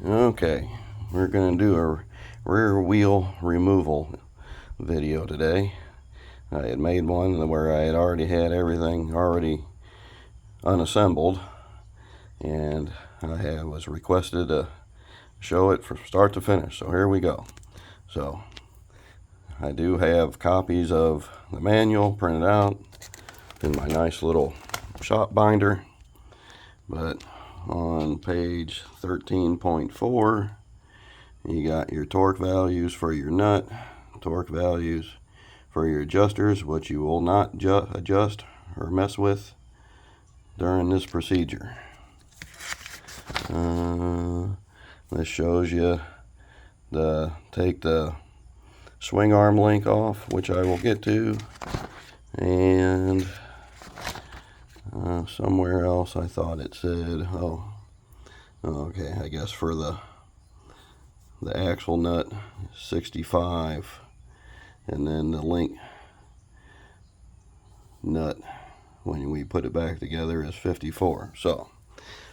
Okay, we're going to do a rear wheel removal video today. I had made one where I had already had everything already unassembled, and I was requested to show it from start to finish. So here we go. So I do have copies of the manual printed out in my nice little shop binder, but on page 13.4 you got your torque values for your nut, torque values for your adjusters, which you will not adjust or mess with during this procedure. This shows you take the swing arm link off, which I will get to, and somewhere else I thought it said, okay, I guess for the axle nut 65, and then the link nut when we put it back together is 54. So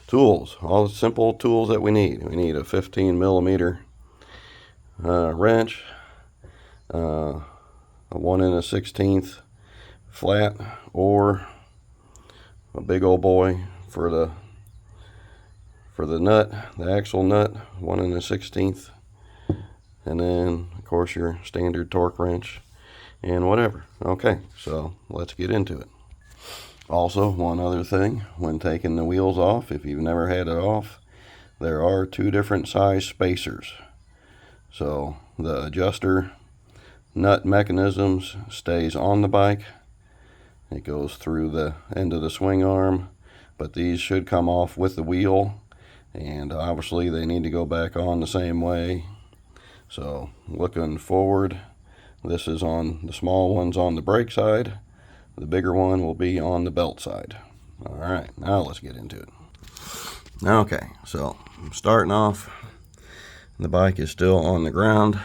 tools, all the simple tools that we need. We need a 15 millimeter wrench, a 1 1/16 flat, or a big old boy for the nut, the axle nut, 1 1/16, and then of course your standard torque wrench and whatever. Okay, so let's get into it. Also, one other thing, when taking the wheels off, if you've never had it off, there are 2 different size spacers. So the adjuster nut mechanisms stays on the bike. It goes through the end of the swing arm, but these should come off with the wheel, and obviously they need to go back on the same way. So looking forward, this is on the small one's on the brake side, the bigger one will be on the belt side. All right, now let's get into it. Okay, so I'm starting off. The bike is still on the ground.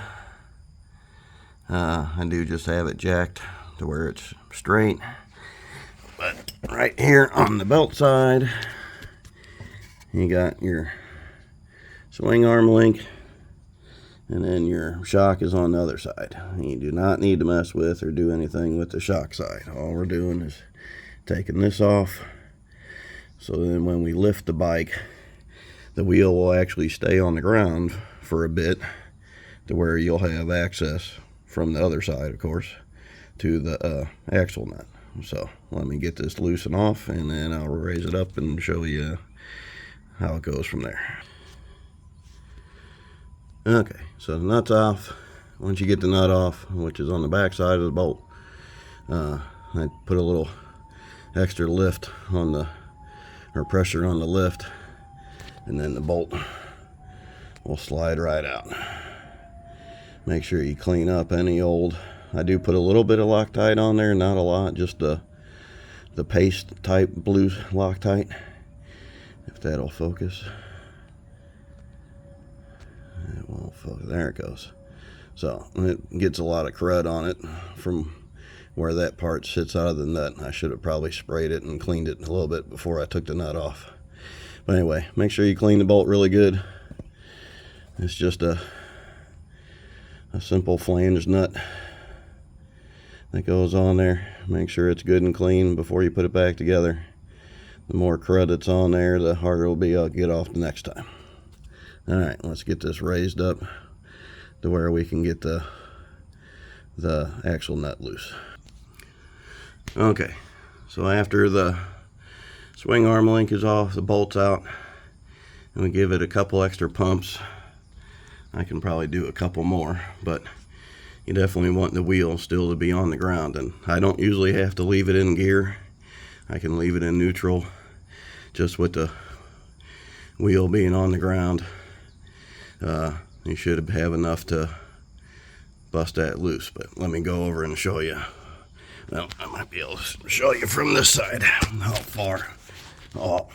I do just have it jacked to where it's straight, but right here on the belt side you got your swing arm link, and then your shock is on the other side. You do not need to mess with or do anything with the shock side. All we're doing is taking this off, so then when we lift the bike, the wheel will actually stay on the ground for a bit, to where you'll have access from the other side, of course, to the axle nut. So let me get this loosened off, and then I'll raise it up and show you how it goes from there. Okay, so the nut's off. Once you get the nut off, which is on the back side of the bolt, I put a little extra lift on or pressure on the lift, and then the bolt will slide right out. Make sure you clean up any old, I do put a little bit of Loctite on there, not a lot, just the paste type blue Loctite, if that'll focus. It won't focus. There it goes. So it gets a lot of crud on it from where that part sits out of the nut. I should have probably sprayed it and cleaned it a little bit before I took the nut off. But anyway, make sure you clean the bolt really good. It's just a simple flange nut that goes on there. Make sure it's good and clean before you put it back together. The more crud that's on there, the harder it will be to get off the next time. All right, let's get this raised up to where we can get the axle nut loose. Okay, so after the swing arm link is off, the bolt's out, and we give it a couple extra pumps. I can probably do a couple more, but you definitely want the wheel still to be on the ground, and I don't usually have to leave it in gear. I can leave it in neutral, just with the wheel being on the ground. You should have enough to bust that loose, but let me go over and show you. Well, I might be able to show you from this side how far off.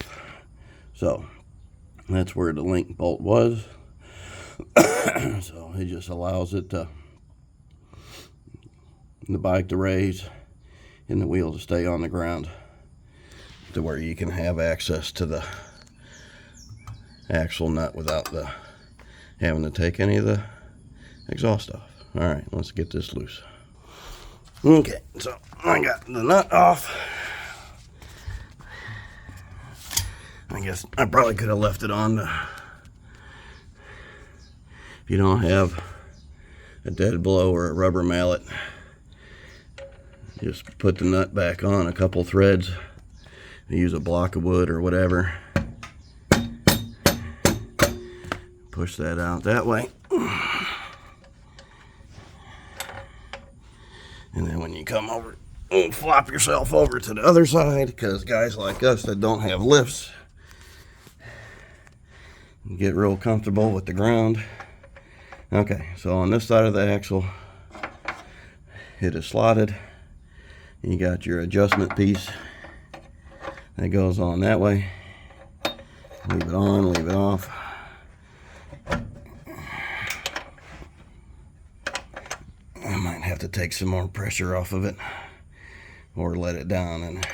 So that's where the link bolt was. So it just allows it to, the bike to raise and the wheel to stay on the ground, to where you can have access to the axle nut without the having to take any of the exhaust off. All right, let's get this loose. Okay, so I got the nut off. I guess I probably could have left it on. If you don't have a dead blow or a rubber mallet, just put the nut back on a couple threads. Use a block of wood or whatever. Push that out that way. And then when you come over, flop yourself over to the other side, because guys like us that don't have lifts get real comfortable with the ground. Okay, so on this side of the axle, it is slotted. You got your adjustment piece that goes on that way. Leave it on, leave it off. I might have to take some more pressure off of it or let it down and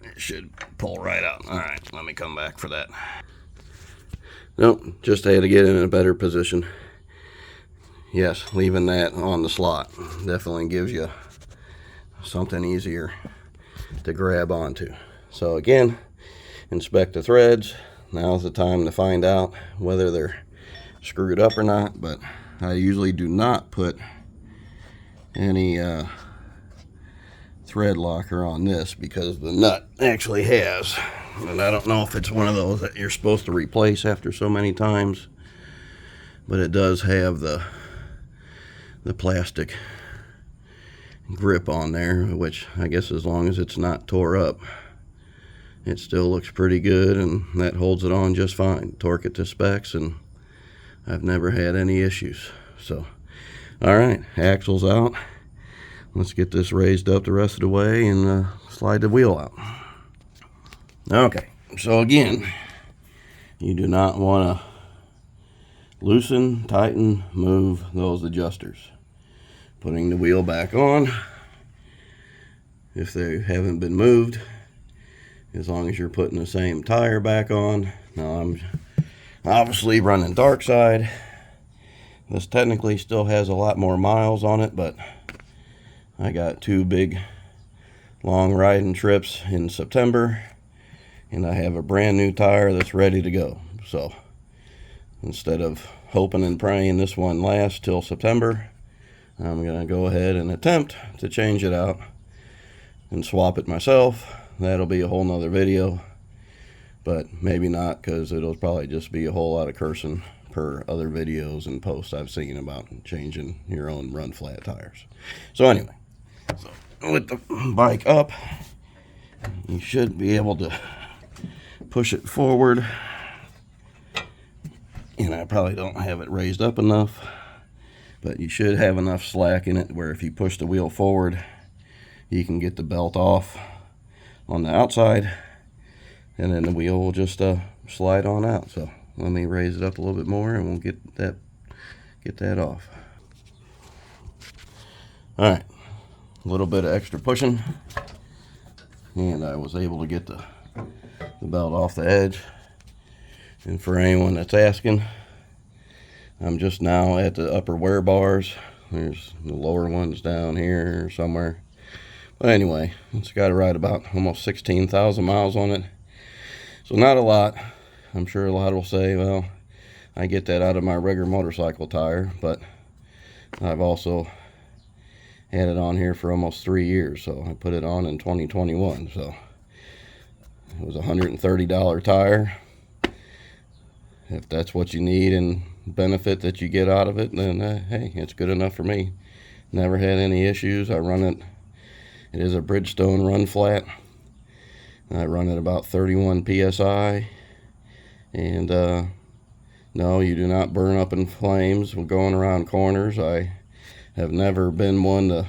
it should pull right out. All right, let me come back for that. Nope, just had to get in a better position. Yes, leaving that on the slot definitely gives you something easier to grab onto. So again, inspect the threads. Now's the time to find out whether they're screwed up or not, but I usually do not put any thread locker on this because the nut actually has, and I don't know if it's one of those that you're supposed to replace after so many times, but it does have the plastic grip on there, which I guess as long as it's not tore up, it still looks pretty good, and that holds it on just fine. Torque it to specs, and I've never had any issues. So all right, axle's out. Let's get this raised up the rest of the way and slide the wheel out. Okay, so again, you do not want to loosen, tighten, move those adjusters. Putting the wheel back on, if they haven't been moved, as long as you're putting the same tire back on. Now I'm obviously running dark side. This technically still has a lot more miles on it, but I got 2 big long riding trips in September, and I have a brand new tire that's ready to go. So instead of hoping and praying this one lasts till September, I'm gonna go ahead and attempt to change it out and swap it myself. That'll be a whole nother video, but maybe not, because it'll probably just be a whole lot of cursing per other videos and posts I've seen about changing your own run flat tires. So anyway, so with the bike up, you should be able to push it forward, and I probably don't have it raised up enough, but you should have enough slack in it where if you push the wheel forward, you can get the belt off on the outside, and then the wheel will just slide on out. So let me raise it up a little bit more and we'll get that off. All right, a little bit of extra pushing, and I was able to get the belt off the edge. And for anyone that's asking, I'm just now at the upper wear bars. There's the lower ones down here somewhere. But anyway, it's got right about almost 16,000 miles on it. So not a lot. I'm sure a lot will say, well, I get that out of my regular motorcycle tire, but I've also had it on here for almost 3 years. So I put it on in 2021. So it was a $130 tire. If that's what you need and benefit that you get out of it, then hey, it's good enough for me. Never had any issues. I run it. It is a Bridgestone run flat. I run it about 31 psi, and no, you do not burn up in flames when going around corners. I have never been one to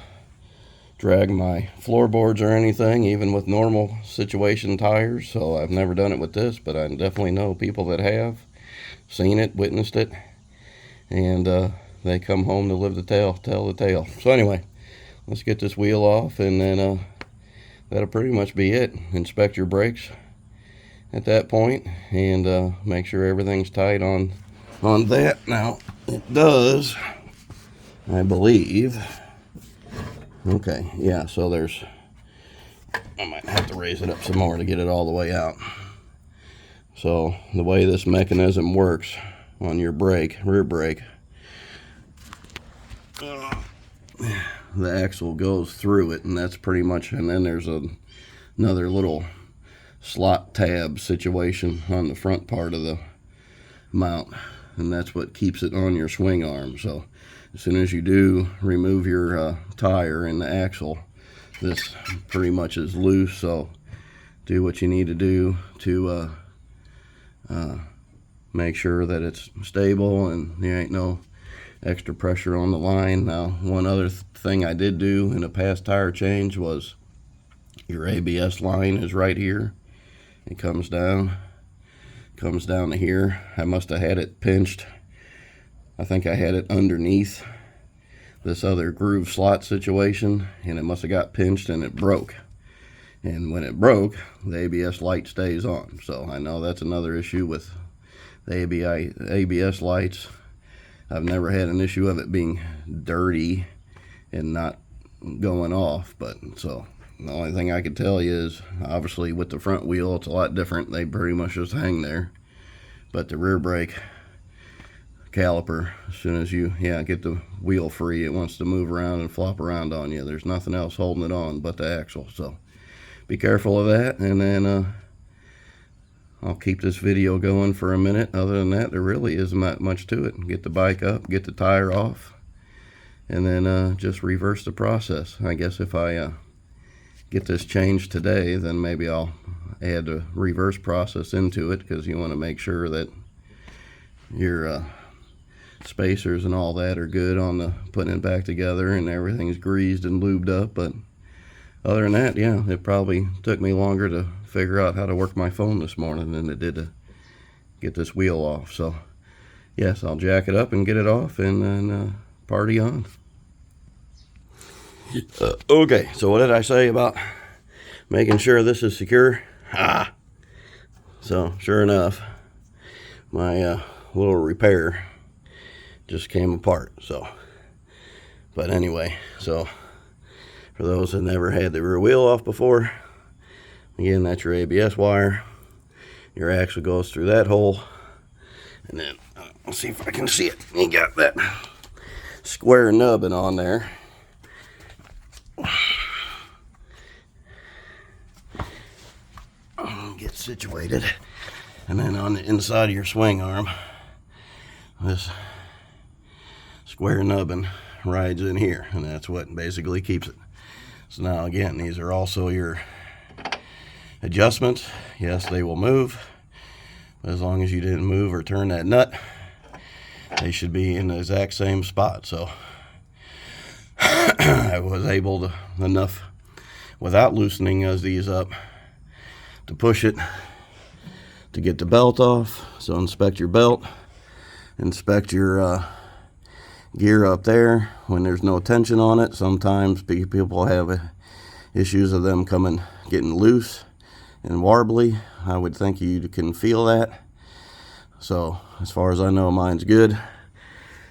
drag my floorboards or anything, even with normal situation tires. So I've never done it with this, but I definitely know people that have seen it, witnessed it, and they come home to live the tale, tell the tale. So anyway, let's get this wheel off, and then that'll pretty much be it. Inspect your brakes at that point, and make sure everything's tight on on that. Now, it does, I believe. Okay, yeah, so there's, I might have to raise it up some more to get it all the way out. So the way this mechanism works on your brake, rear brake, the axle goes through it, and that's pretty much, and then there's another little slot tab situation on the front part of the mount, and that's what keeps it on your swing arm. So as soon as you do remove your tire and the axle, this pretty much is loose. So do what you need to do to make sure that it's stable and there ain't no extra pressure on the line. Now, one other thing I did do in a past tire change was your ABS line is right here. It comes down to here. I must have had it pinched. I think I had it underneath this other groove slot situation, and it must have got pinched and it broke. And when it broke, the ABS light stays on. So I know that's another issue with the ABS lights. I've never had an issue of it being dirty and not going off, but so the only thing I could tell you is, obviously with the front wheel it's a lot different. They pretty much just hang there. But the rear brake caliper, as soon as you get the wheel free, it wants to move around and flop around on you. There's nothing else holding it on but the axle. So be careful of that. And then I'll keep this video going for a minute. Other than that, there really isn't that much to it. Get the bike up, get the tire off, and then just reverse the process. I guess if I get this changed today, then maybe I'll add the reverse process into it, because you want to make sure that your spacers and all that are good on the putting it back together and everything's greased and lubed up. But other than that, yeah, it probably took me longer to figure out how to work my phone this morning than it did to get this wheel off. So yes, I'll jack it up and get it off, and then party on. Okay, so what did I say about making sure this is secure? So sure enough, my little repair just came apart. So, but anyway, so for those that never had the rear wheel off before, again, that's your ABS wire. Your axle goes through that hole, and then let's see if I can see it. You got that square nubbin on there. Get situated, and then on the inside of your swing arm, this square nubbin rides in here, and that's what basically keeps it. So now again, these are also your adjustments. Yes, they will move, but as long as you didn't move or turn that nut, they should be in the exact same spot. So I was able to, enough without loosening these up, to push it to get the belt off. So inspect your belt, inspect your gear up there when there's no tension on it. Sometimes people have issues of them getting loose and warbly. I would think you can feel that. So as far as I know, mine's good.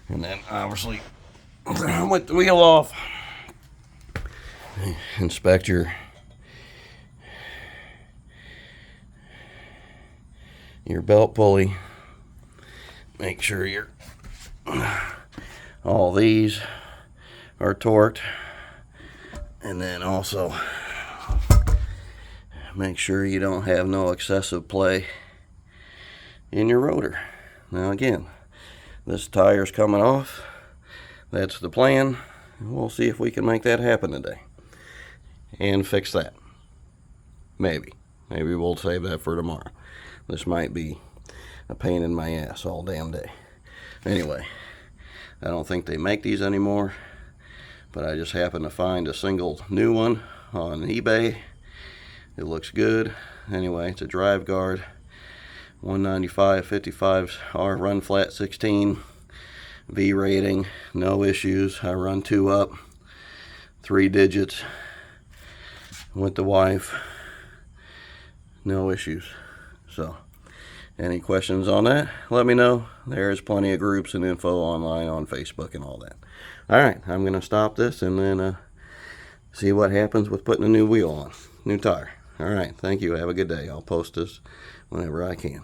And then obviously with the wheel off, inspect your belt pulley. Make sure all these are torqued, and then also make sure you don't have no excessive play in your rotor. Now again, this tire's coming off. That's the plan. We'll see if we can make that happen today and fix that. Maybe we'll save that for tomorrow. This might be a pain in my ass all damn day. Anyway, I don't think they make these anymore, but I just happened to find a single new one on eBay. It looks good. Anyway, it's a drive guard, 195/55R run flat 16, V rating, no issues. I run 2 up, 3 digits with the wife, no issues. So Any questions on that, let me know. There's plenty of groups and info online on Facebook and all that. All right, I'm going to stop this and then see what happens with putting a new wheel on, new tire. All right, thank you. Have a good day. I'll post this whenever I can.